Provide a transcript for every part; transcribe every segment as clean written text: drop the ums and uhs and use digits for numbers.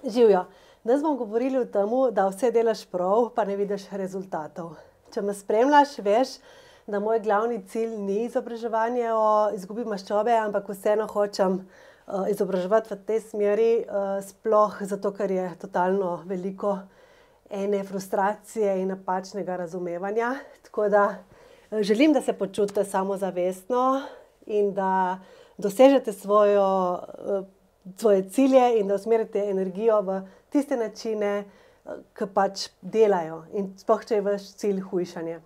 Živijo. Danes bomo govorili o tem, da vse delaš prav, pa ne vidiš rezultatov. Če me spremljaš, veš, da moj glavni cilj ni izobraževanje o izgubi maščobe, ampak vseeno hočem izobraževati v tej smeri, sploh zato, ker je totalno veliko ene frustracije in napačnega razumevanja. Tako da želim, da se počutite samozavestno in da dosežete svoje cilje in da usmerite energijo v tiste načine, ki pač delajo. In sploh, če je vaš cilj hujšanje.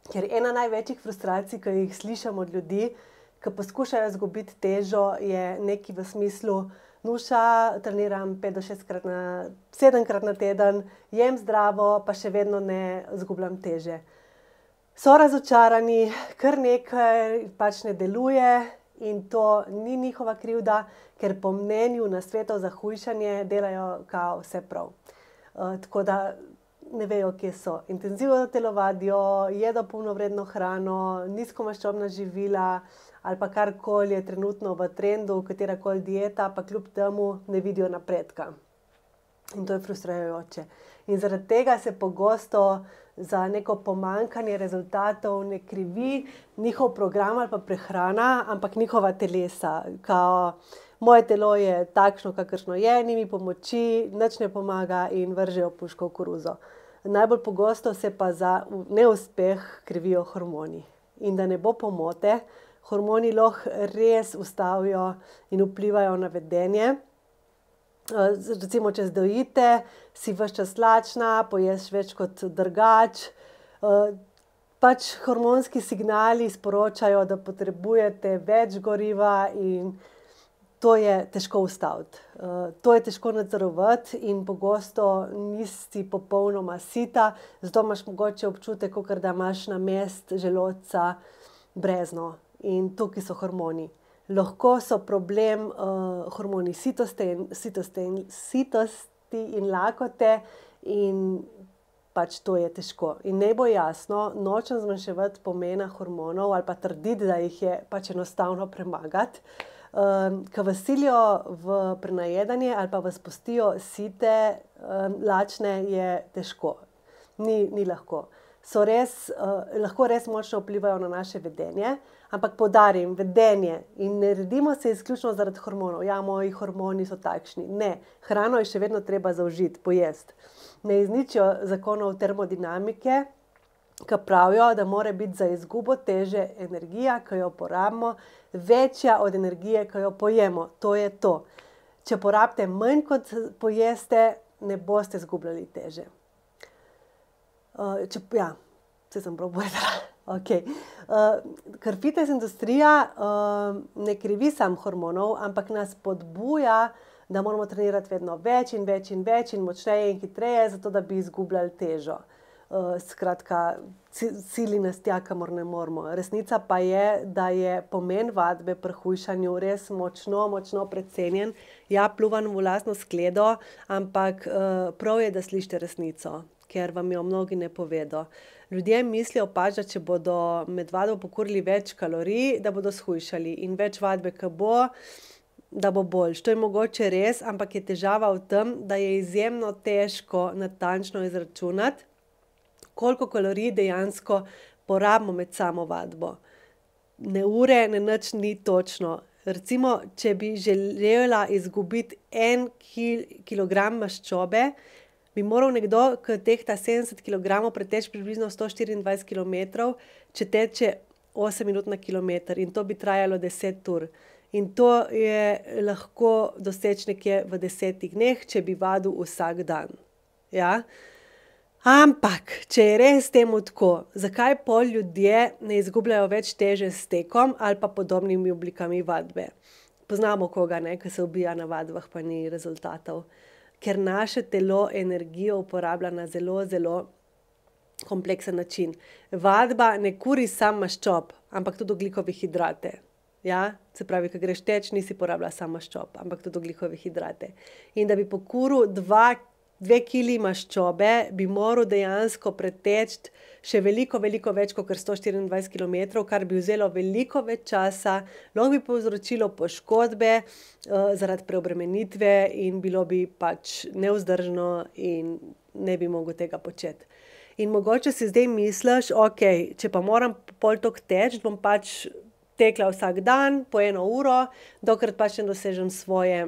Ker ena največjih frustracij, ki jih slišim od ljudi, ki poskušajo izgubiti težo, je nekaj v smislu: Nuša, treniram 5 do 7krat na teden, jem zdravo, pa še vedno ne izgubljam teže. So razočarani, kar nekaj pač ne deluje in to ni njihova krivda, ker po mnenju nasvetov za hujšanje delajo kao vse prav. Tako da ne vejo, kje so. Intenzivno telovadijo, jedo polnovredno hrano, nizkomaščobna živila ali pa karkoli je trenutno v trendu, katerakoli dieta, pa kljub temu ne vidijo napredka. In to je frustrirajoče. In zaradi tega se pogosto za neko pomanjkanje rezultatov ne krivi njihov program ali pa prehrana, ampak njihova telesa. Kao, moje telo je takšno, kakršno je, ni mi pomoči, nič ne pomaga in vržejo puško v koruzo. Najbolj pogosto se pa za neuspeh krivijo hormoni. In da ne bo pomote, hormoni lahko res ustavijo in vplivajo na vedenje. Recimo, če zdojite, si ves čas lačna, poješ več kot drgač. Pač hormonski signali sporočajo, da potrebujete več goriva in to je težko ustaviti. To je težko nadzorovati in pogosto nisi popolnoma sita, zato imaš mogoče občutek, kakor da imaš namesto želodca brezno. In tukaj so hormoni. Lahko so problem hormoni sitosti in lakote in pač to je težko. In naj bo jasno, nočem zmanjševati pomena hormonov ali pa trditi, da jih je pač enostavno premagati. Ko vas silijo v prenajedanje ali pa vas pustijo site, lačne, je težko. Ni lahko. Lahko res močno vplivajo na naše vedenje, ampak poudarim, vedenje in ne redimo se izključno zaradi hormonov. Ja, moji hormoni so takšni. Ne, hrano je še vedno treba zaužiti, pojesti. Ne izničijo zakonov termodinamike, ki pravijo, da mora biti za izgubo teže energija, ki jo porabimo, večja od energije, ki jo pojemo. To je to. Če porabite manj, kot pojeste, ne boste izgubljali teže. Saj sem prav povedala. Okay. Ker fitness industrija ne krivi samo hormonov, ampak nas spodbuja, da moramo trenirati vedno več in več in več in močneje in hitreje, zato da bi izgubljali težo. Skratka, sili nas tja, kamor ne moremo. Resnica pa je, da je pomen vadbe pri hujšanju res močno precenjen. Ja, pljuvam v lastno skledo, ampak prav je, da slišite resnico, ker vam jo mnogi ne povedo. Ljudje mislijo pač, da če bodo med vadbo pokurili več kalorij, da bodo shujšali in več vadbe, ki bo, da bo boljše. To je mogoče res, ampak je težava v tem, da je izjemno težko natančno izračunati, koliko kalorij dejansko porabimo med samo vadbo. Ne ure, ne nič ni točno. Recimo, če bi želela izgubiti 1 kilogram maščobe, bi moral nekdo, ki tehta 70 kilogramov, preteči približno 124 kilometrov, če teče 8 minut na kilometer in to bi trajalo 10 ur. In to je lahko doseči nekje v 10 dneh, če bi vadil vsak dan. Ja? Ampak, če je res temu tako, zakaj pol ljudje ne izgubljajo več teže s tekom ali pa podobnimi oblikami vadbe? Poznamo koga, ne, ki se ubija na vadbah, pa ni rezultatov. Ker naše telo energijo uporablja na zelo kompleksen način. Vadba ne kuri samo maščob, ampak tudi ogljikove hidrate. Ja? Se pravi, ko greš teč, nisi porabila samo maščob, ampak tudi ogljikove hidrate. In da bi pokuril 2 2 kg maščobe bi moral dejansko preteči še veliko več kot 124 km, kar bi vzelo veliko več časa, lahko bi povzročilo poškodbe zaradi preobremenitve in bilo bi pač nevzdržno in ne bi mogel tega početi. In mogoče si zdaj misliš, okej, če pa moram pol toliko teči, bom pač tekla vsak dan po 1 uro, dokler pač ne dosežem svoje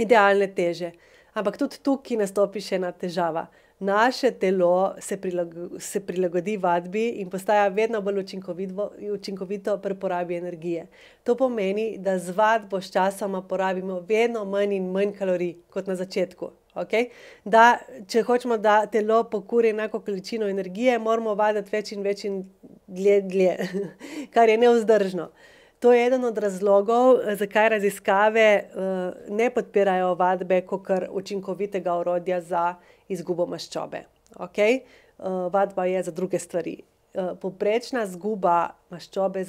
idealne teže. Ampak tudi tukaj nastopi še ena težava. Naše telo se prilagodi vadbi in postaja vedno bolj učinkovito pri porabi energije. To pomeni, da z vadbo sčasoma porabimo vedno manj in manj kalorij kot na začetku. Okay? Da, če hočemo, da telo pokuri enako količino energije, moramo vaditi več in dlje, kar je nevzdržno. To je eden od razlogov, zakaj raziskave ne podpirajo vadbe kakor učinkovitega orodja za izgubo maščobe. Okay? Vadba je za druge stvari. Povprečna izguba maščobe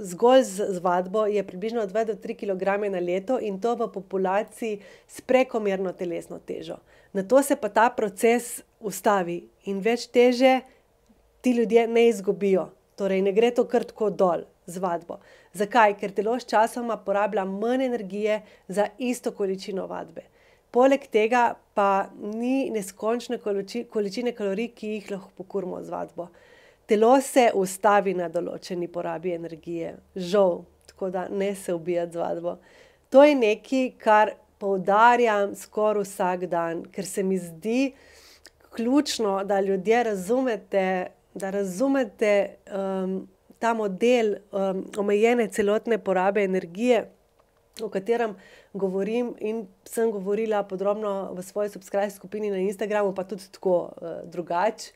zgolj z vadbo je približno 2 do 3 kg na leto in to v populaciji s prekomerno telesno težo. Nato se pa ta proces ustavi in več teže ti ljudje ne izgubijo. Torej ne gre to kar tako dol z vadbo. Zakaj? Ker telo sčasoma porablja manj energije za isto količino vadbe. Poleg tega pa ni neskončne količine kalorij, ki jih lahko pokurimo z vadbo. Telo se ustavi na določeni porabi energije. Žal, tako da ne se ubijati z vadbo. To je nekaj, kar poudarjam skoraj vsak dan, ker se mi zdi ključno, da ljudje razumete ta model omejene celotne porabe energije, o katerem govorim in sem govorila podrobno v svoji subscribe skupini na Instagramu, pa tudi tako drugače.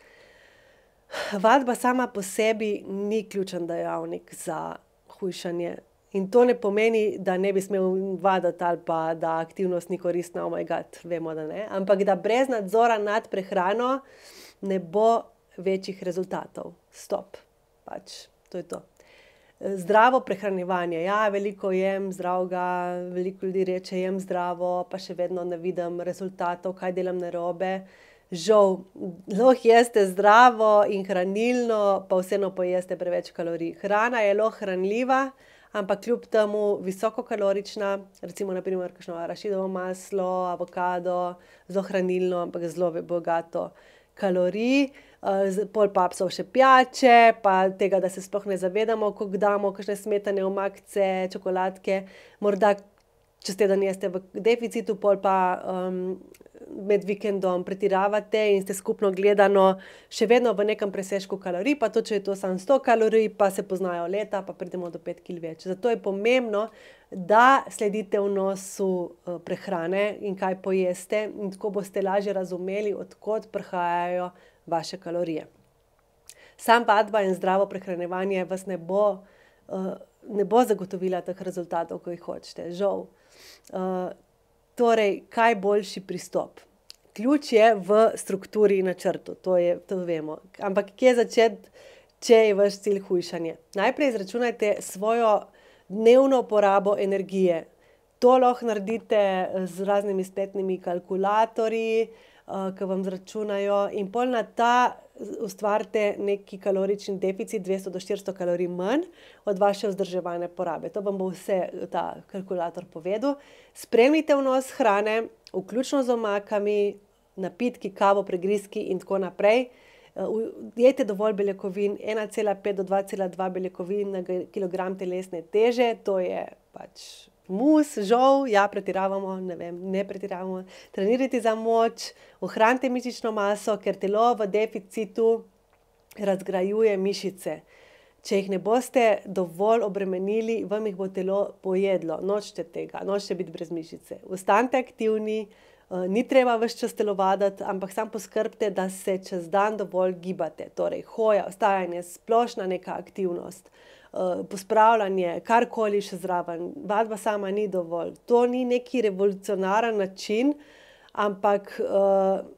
Vadba sama po sebi ni ključen dejavnik za hujšanje. In to ne pomeni, da ne bi smel vaditi ali pa da aktivnost ni koristna, oh my god, vemo, da ne. Ampak da brez nadzora nad prehrano ne bo večjih rezultatov. Stop. Pač, to je to. Zdravo prehranjevanje. Ja, veliko jem zdravega, veliko ljudi reče, jem zdravo, pa še vedno ne vidim rezultatov, kaj delam narobe. Žal, lahko jeste zdravo in hranilno, pa vseeno pojeste preveč kalorij. Hrana je lahko hranljiva, ampak kljub temu visokokalorična, recimo na primer kakšno arašidovo maslo, avokado, zelo hranilno, ampak zelo bogato kalorij. Pol pa so še pijače, pa tega, da se sploh ne zavedamo, koliko damo, kakšne smetane, omakce, čokoladke. Morda čez teden jeste v deficitu, pol pa med vikendom pretiravate in ste skupno gledano še vedno v nekem presežku kalorij, pa to, če je to samo 100 kalorij, pa se poznajo leta, pa pridemo do 5 kg več. Zato je pomembno, da sledite vnosu prehrane in kaj pojeste in tako boste lažje razumeli, od kod prihajajo vaše kalorije. Sam vadba in zdravo prehranjevanje vas ne bo zagotovila teh rezultatov, ko jih hočete, žal. Torej, kaj boljši pristop? Ključ je v strukturi in načrtu, to vemo. Ampak kje začeti, če je vaš cilj hujšanje? Najprej izračunajte svojo dnevno porabo energije. To lahko naredite z raznimi spletnimi kalkulatorji, ki vam izračunajo, in pol na ta ustvarite neki kalorični deficit 200 do 400 kalorij manj od vaše vzdrževane porabe. To vam bo vse ta kalkulator povedal. Spremljite vnos hrane, vključno z omakami, napitki, kavo, prigrizki in tako naprej. Jejte dovolj beljakovin, 1,5 do 2,2 beljakovin na kilogram telesne teže, to je pač mus, žal, ja, pretiravamo, ne vem, ne pretiravamo. Trenirajte za moč, ohranite mišično maso, ker telo v deficitu razgrajuje mišice. Če jih ne boste dovolj obremenili, vam jih bo telo pojedlo. Nočete tega, nočete biti brez mišice. Ostanite aktivni, ni treba ves čas telovaditi, ampak samo poskrbite, da se čez dan dovolj gibate. Torej, hoja, vstajanje, splošna neka aktivnost, pospravljanje, karkoli še zraven. Vadba sama ni dovolj. To ni neki revolucionaren način, ampak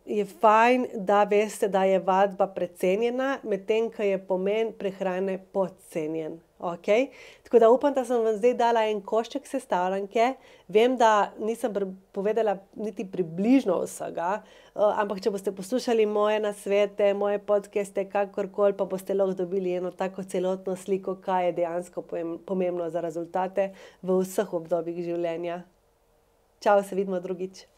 je fajn, da veste, da je vadba precenjena, medtem ko je pomen prehrane podcenjen. Okay? Tako da upam, da sem vam zdaj dala en košček sestavljanke. Vem, da nisem povedala niti približno vsega, ampak če boste poslušali moje nasvete, moje podcaste, kakorkoli, pa boste lahko dobili eno tako celotno sliko, kaj je dejansko pomembno za rezultate v vseh obdobjih življenja. Čau, se vidimo drugič.